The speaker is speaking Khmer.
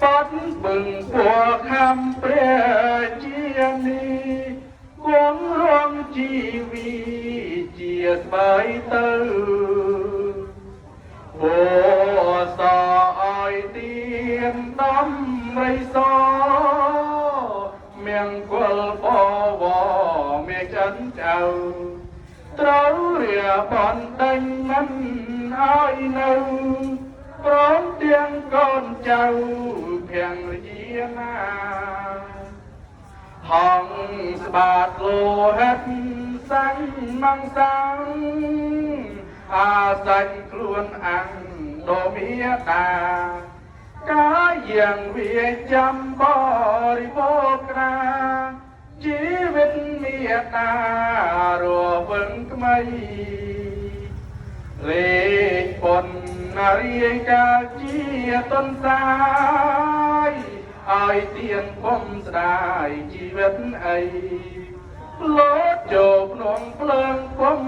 បាត់បឹងពួរខំព្រះជានេះគង់រងជីវីជាស្បែកទៅពោសឲ្យទៀនដំរីសមៀងគល់បវមេចិនចៅត្រូវរាបនដេញមិនឲ្យនៅព្រមទាំងកូនចៅភៀងជាណាហងស្បាតលោហិតសាញ់មង្សាំងអាសាញ់ខ្លួនអង្គដូមេតាកាយ៉ាងវាចាំបរិបោកណាជីវិតមេតារវឹងថ្មីលេខប៉ុននារីកាជាតនសាយឲ្យទៀនពំស្ដាយជីវិតអីលោតចូលភ្នំភ្លើងពំ